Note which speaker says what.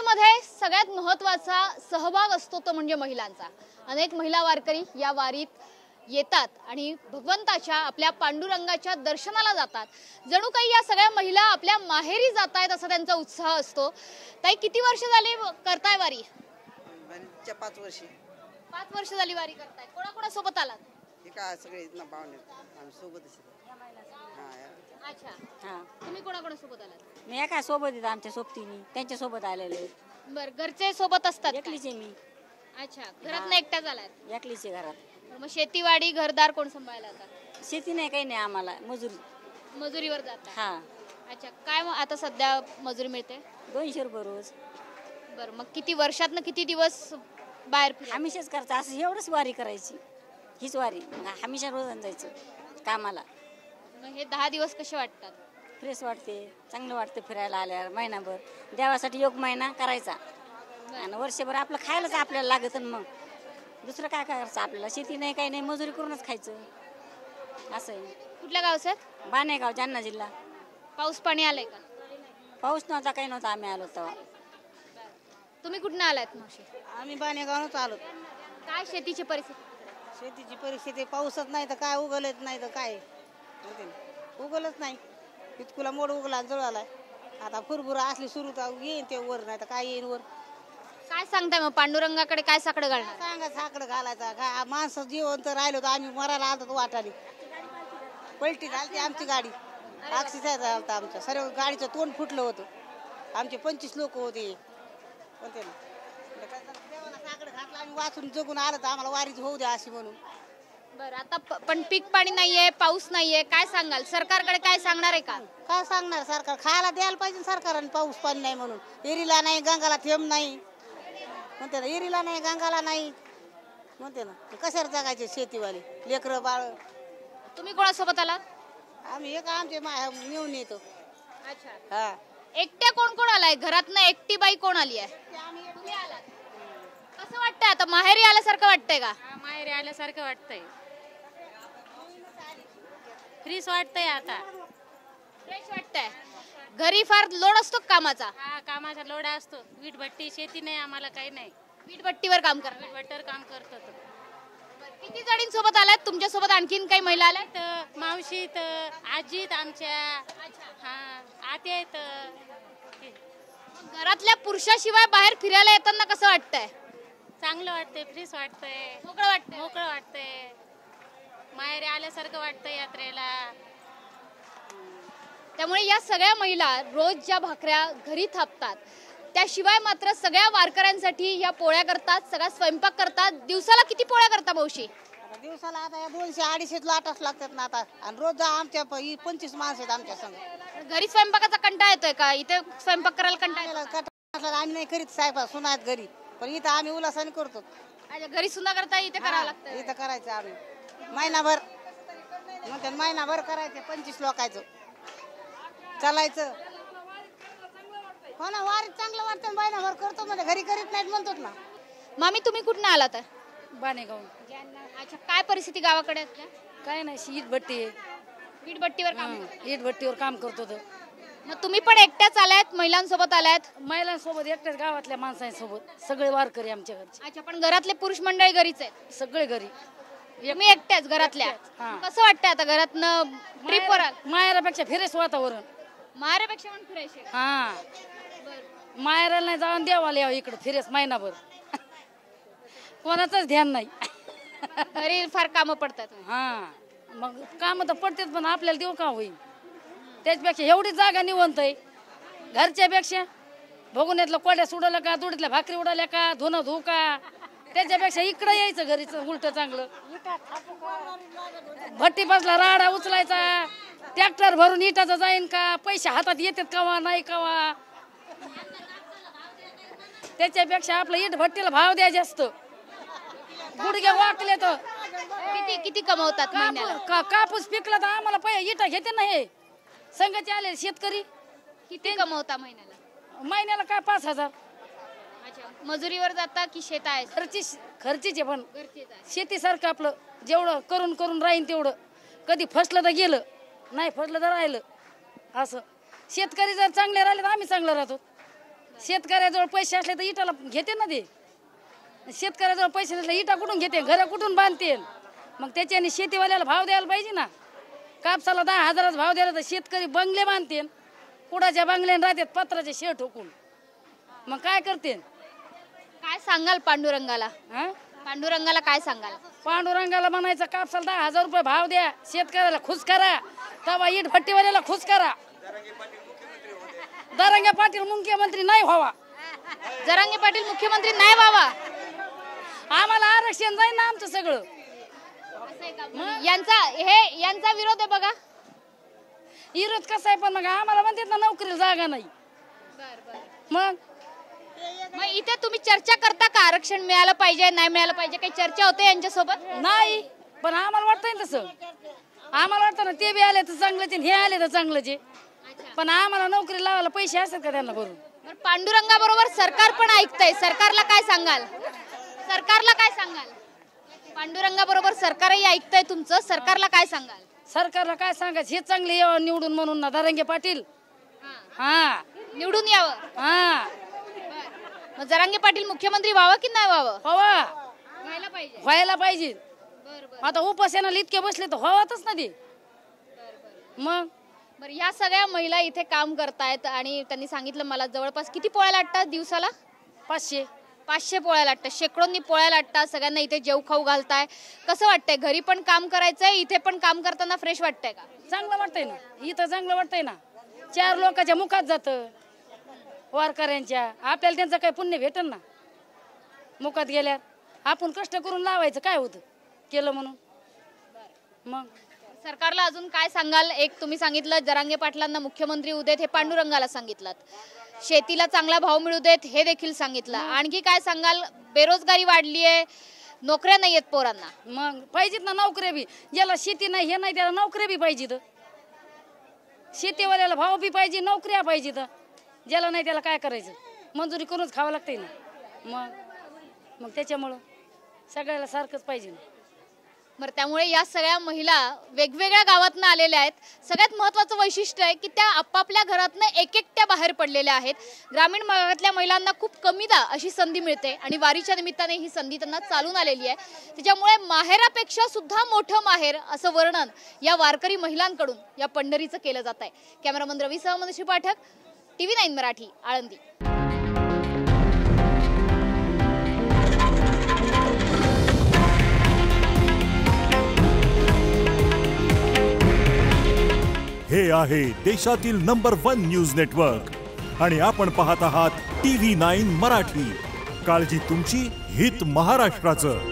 Speaker 1: वारीमध्ये सगळ्यात महत्त्वाचा सहभाग असतो तो म्हणजे महिलांचा। अनेक महिला वारकरी या वारीत येतात आणि भगवंताच्या आपल्या पांडुरंगाच्या दर्शनाला जातात। जणू काही या सगळ्या महिला आपल्या माहेरी जात आहेत असा त्यांचा उत्साह असतो। ताई, किती वर्ष झाली करताय वारी?
Speaker 2: 5 वर्षे।
Speaker 1: 5 वर्ष झाली वारी करताय। कोणाकोणासोबत आलात?
Speaker 2: हे काय सगळे ना पाहुणे आम्ही सोबतच।
Speaker 1: अच्छा, हां, तुम्ही कोणाकोणासोबत आलात?
Speaker 3: मी एका सोबत आहेत, आमच्या सोबतीने त्यांच्या सोबत आलेले।
Speaker 1: बर, घरचे सोबत असतात?
Speaker 3: एकलीच आहे मी।
Speaker 1: अच्छा, घरात एकट्या झालात?
Speaker 3: एकलीच आहे घरात।
Speaker 1: मग शेतीवाडी घरदार कोण सांभाळायला आता?
Speaker 3: शेती नाही, काही नाही, आम्हाला
Speaker 1: मजुरीवर जाता?
Speaker 3: हां।
Speaker 1: अच्छा, काय मग आता सध्या मजुरी मिळते?
Speaker 3: 200 रुपये रोज।
Speaker 1: बरं, मग किती वर्षातनं किती दिवस बाहेर फिरायचं?
Speaker 3: हमेशाच करता असं एवढंच वारी करायची, हीच वारी हमेशा रोज जायचं कामाला।
Speaker 1: मग हे 10 दिवस कसे वाटतात?
Speaker 3: फ्रेश वाटते, चांगलं वाटतं फिरायला आल्यावर। महिनाभर देवासाठी योग महिना करायचा आणि वर्षभर आपलं खायलाच आपल्याला लागतं। मग दुसरं काय करायचं आपल्याला? शेती नाही, काही नाही, मजुरी करूनच खायचं असं आहे।
Speaker 1: कुठल्या गावचं आहे?
Speaker 3: बाणेगाव, जालना जिल्हा।
Speaker 1: पाऊस पाणी आलंय का?
Speaker 3: पाऊस नव्हता, काही नव्हता, आम्ही आलो तेव्हा।
Speaker 1: तुम्ही कुठनं आलात मावशी?
Speaker 2: आम्ही बाणेगावनच आलो।
Speaker 1: काय शेतीची परिस्थिती?
Speaker 2: शेतीची परिस्थिती पाऊसच नाही तर काय, उगलत नाही तर काय, उगलच नाही। इतकुला मोड उगला जळालाय। आता फुरफुरा असली सुरू तर येईन ते वर, नाही तर काय येईन वर।
Speaker 1: काय सांगताय मग? पांडुरंगाकडे काय साकडं घालणार?
Speaker 2: सांगा साकडं घालायचा काय? माणसं जिवंत राहिलो तर आम्ही मरायला आलो वाटाली पलटी झाली आमची गाडी। ऍक्सिडेंट झाला आमच्या, सर्व गाडीचं तोंड फुटलं होतं। आमचे 25 लोक होते कोणते ना। देवाला साकडं घातलं, आम्ही वाचून जगून आलं तर आम्हाला वारीच होऊ द्या अशी म्हणून।
Speaker 1: बरं, आता पण पीक पाणी नाहीये, पाऊस नाहीये, काय सांगाल? सरकारकडे काय सांगणार आहे का?
Speaker 2: काय सांगणार? सरकार खायला द्यायला पाहिजे सरकारने, पाऊस पाणी नाही म्हणून। एरीला नाही, गंगाला थेंब नाही म्हणते ना, एरीला नाही, गंगाला नाही म्हणते ना। कशाला जगायचे शेतीवाले लेकरं बाळ?
Speaker 1: तुम्ही कोणासोबत आलात?
Speaker 2: आम्ही एक आमचे नेऊन येतो।
Speaker 1: अच्छा,
Speaker 2: हा।
Speaker 1: एकट्या कोण कोण आलाय? घरातनं एकटी बाई कोण आली आहे? तुम्ही आलात? कसं वाटतंय आता? माहेरी आल्यासारखं वाटतंय का?
Speaker 4: माहेरी आल्यासारखं वाटतंय, फ्रीज वाटतंय, आता
Speaker 1: फ्रेश वाटतंय। घरी फार लोड असतो कामाचा?
Speaker 4: हा, कामाचा लोड असतो। वीटभट्टी, शेती नाही आम्हाला, काही नाही।
Speaker 1: वीटभट्टीवर काम करता?
Speaker 4: वीटभट्टीवर काम करतो।
Speaker 1: किती जणींसोबत आलात? तुमच्या सोबत आणखीन काही महिला आल्यात?
Speaker 4: तर मावशीत, आजीत आमच्या, हा, आत्या आहेत।
Speaker 1: घरातल्या पुरुषाशिवाय बाहेर फिरायला येताना कसं वाटतंय?
Speaker 4: चांगलं वाटतंय, फ्रीज वाटतंय,
Speaker 1: मोकळं वाटतंय?
Speaker 4: मोकळं वाटतंय, माहेरी आल्यासारखं वाटतंय यात्रेला।
Speaker 1: त्यामुळे या सगळ्या महिला रोज ज्या भाकऱ्या घरी थापतात, त्याशिवाय मात्र सगळ्या वारकऱ्यांसाठी या पोळ्या करतात, सगळा स्वयंपाक करतात। दिवसाला किती पोळ्या करता मावशी?
Speaker 2: दिवसाला आता 200-250 लाटच लागतात ना आता। आणि रोज आमच्या 25 माणसं आहेत आमच्या संग।
Speaker 1: घरी स्वयंपाकाचा कंटाळा येतोय का? इथे स्वयंपाक करायला कंटाळा येतो?
Speaker 2: आम्ही नाही करीत साहेब, सुनात घरी, पण इथं आम्ही उल्हासाने करतो।
Speaker 1: अच्छा, घरी सुद्धा करता, इथे करावं लागतं?
Speaker 2: इथं करायचं आम्ही महिनाभर, म्हणते महिनाभर करायचं। 25 लोकांचं चालायचं। हो ना, वारी चांगलं वाटतं, महिनाभर करतो म्हणजे घरी करीत नाहीत म्हणतो ना।
Speaker 1: मामी, तुम्ही कुठनं आलात?
Speaker 3: बाणेगाव।
Speaker 1: अच्छा, काय परिस्थिती गावाकडे असल्या?
Speaker 3: काय नाही, ईट भट्टी आहे,
Speaker 1: वीटभट्टीवर काम?
Speaker 3: ईट भट्टीवर काम करतो।
Speaker 1: मग तुम्ही पण एकट्याच आलात? महिलांसोबत आलात?
Speaker 3: महिलांसोबत, एकट्याच गावातल्या माणसांसोबत, सगळे वारकरी आमच्या घरचे।
Speaker 1: अच्छा, पण घरातले पुरुष मंडळी घरीच आहेत?
Speaker 3: सगळे घरी।
Speaker 1: तुम्ही एकट्याच घरातल्या? कसं वाटतंय आता घरातनं ट्रिपवर आलात?
Speaker 3: माहेरापेक्षा फिरेस वातावरण,
Speaker 1: माहेरापेक्षा पण फिरायचे?
Speaker 3: हा, माहेराला नाही जाऊन देवाला यावं इकडं फिरेस महिनाभर। कोणाचंच ध्यान नाही।
Speaker 1: घरी फार कामं पडतात?
Speaker 3: हा, मग काम तर पडतेच, पण आपल्याला देऊ का होईल? त्याच्यापेक्षा एवढी जागा निवंत आहे घरच्यापेक्षा। बघून येतलं कोड्या सुडवलं का, दुडीतल्या भाकरी उडवल्या का, धुणं धुऊ का, त्याच्यापेक्षा इकडं यायचं घरीच उलट चांगलं। भट्टी बसला राडा उचलायचा, ट्रॅक्टर भरून इटाचं जाईन का, पैसे हातात येतात कवा नाही कवा, त्याच्यापेक्षा आपलं इट भट्टीला भाव द्या जास्त। गुडघे वाकले तर
Speaker 1: किती किती कमवतात महिन्याला?
Speaker 3: कापूस पिकला तर आम्हाला इटा घेते ना, हे संघाचे आले शेतकरी।
Speaker 1: किती कमवता महिन्याला?
Speaker 3: महिन्याला काय 5,000।
Speaker 1: अच्छा, मजुरीवर जाता की शेत आहे?
Speaker 3: खर्चीचे, पण
Speaker 1: घरचेच आहे?
Speaker 3: शेतीसारखं आपलं जेवढं करून करून राहीन तेवढं, कधी फसलं तर गेलं, नाही फसलं तर राहिलं असं। शेतकरी जर चांगले राहिले तर आम्ही चांगलं राहतो। शेतकऱ्याजवळ पैसे असले तर इटाला घेते ना ते. शेतकऱ्याजवळ पैसे नसले इटा कुठून घेते, घर कुठून बांधते. मग त्याच्याने शेतीवाल्याला भाव द्यायला पाहिजे ना. कापसाला 10,000 भाव द्यायला तर शेतकरी बंगले बांधते, कुडाच्या बंगल्याने राहतात पत्राचे शेड ठोकून. मग काय करते?
Speaker 1: काय सांगाल पांडुरंगाला?
Speaker 3: हा,
Speaker 1: पांडुरंगाला काय सांगाल?
Speaker 3: पांडुरंगाला म्हणायचं कापसाला 10,000 रुपये भाव द्या, शेतकऱ्याला खुश करा, तवा इट भट्टीवाल्याला खुश करा. दरंगे पाटील मुख्यमंत्री नाही व्हावा.
Speaker 1: जरांगे पाटील मुख्यमंत्री नाही व्हावा.
Speaker 3: आम्हाला आरक्षण जाईल ना आमचं सगळं.
Speaker 1: यांचा विरोध आहे बघा.
Speaker 3: विरोध कसा आहे पण मग आम्हाला म्हणतात ना नोकरीला जागा नाही. मग
Speaker 1: इथे तुम्ही चर्चा करता का? आरक्षण मिळालं पाहिजे नाही मिळालं पाहिजे, काही चर्चा होते यांच्यासोबत?
Speaker 3: नाही, पण आम्हाला वाटतंय तसं. आम्हाला वाटतं ना ते बी आले तर चांगलंच हे आले तर चांगलंच आहे. पण आम्हाला नोकरी लावायला पैसे असतात का त्यांना भरून?
Speaker 1: पांडुरंगा बरोबर सरकार पण ऐकतंय. सरकारला काय सांगाल? सरकारला काय सांगाल? पांडुरंगा बरोबर सरकारही ऐकतंय तुमचं, सरकारला काय सांगाल?
Speaker 3: सरकारला काय सांगायचं, हे चांगले यावं निवडून म्हणून ना दरंगे पाटील. हा,
Speaker 1: निवडून यावं.
Speaker 3: हा.
Speaker 1: मग जरांगे पाटील मुख्यमंत्री व्हावं की नाही व्हावं? व्हायला पाहिजे.
Speaker 3: व्हायला पाहिजे. आता उपासनाला इतके बसले तर व्हावातच ना ते. मग
Speaker 1: बरं, या सगळ्या महिला इथे काम करतायत आणि त्यांनी सांगितलं मला जवळपास किती पोळ्या लाटतात दिवसाला? 500 पोळ्या लाटतात. शेकडोंनी पोळ्या लाटतात. सगळ्यांना इथे जेव खाऊ घालताय. कसं वाटतंय? घरी पण काम करायचंय, इथे पण काम करताना फ्रेश वाटतंय का?
Speaker 3: चांगलं वाटतंय ना, इथं चांगलं वाटतंय ना. 4 लोकांच्या मुखात जातं वारकऱ्यांच्या. आपल्याला त्यांचं काही पुण्य भेटन ना मुखात गेल्यावर. आपण कष्ट करून लावायचं काय होतं केलं म्हणून. मग
Speaker 1: सरकारला अजून काय सांगाल? एक तुम्ही सांगितलं जरांगे पाटलांना मुख्यमंत्री होऊ देत, हे पांडुरंगाला सांगितलं. शेतीला चांगला भाव मिळू देत हे देखील सांगितलं. आणखी काय सांगाल? बेरोजगारी वाढली आहे, नोकऱ्या नाही आहेत पोरांना.
Speaker 3: मग पाहिजेत ना नोकऱ्या बी. ज्याला शेती नाही हे नाही त्याला नोकऱ्या बी पाहिजेत. शेतीवाल्याला भाव बी पाहिजे, नोकऱ्या पाहिजेत. ज्याला नाही त्याला काय करायचं? मंजुरी करूनच खावं लागतंय ना. मग त्याच्यामुळं सगळ्याला सारखंच पाहिजे ना.
Speaker 1: बरं, त्यामुळे या सगळ्या महिला वेगवेगळ्या गावातनं आलेल्या आहेत. सगळ्यात महत्त्वाचं वैशिष्ट्य आहे की त्या आपापल्या घरातनं एकट्या बाहेर पडलेल्या आहेत. ग्रामीण भागातल्या महिलांना खूप कमीदा अशी संधी मिळते आणि वारीच्या निमित्ताने ही संधी त्यांना चालून आलेली आहे. त्याच्यामुळे माहेरापेक्षा सुद्धा मोठं माहेर असं वर्णन या वारकरी महिलांकडून या पंढरीचं केलं जात आहे. कॅमेरामन रवीसह मनश्री पाठक, TV9 मराठी, आळंदी.
Speaker 5: हे आहे देशातील नंबर 1 न्यूज नेटवर्क आणि आपण पाहत आहात TV9 मराठी. काळजी तुमची, हित महाराष्ट्राचं.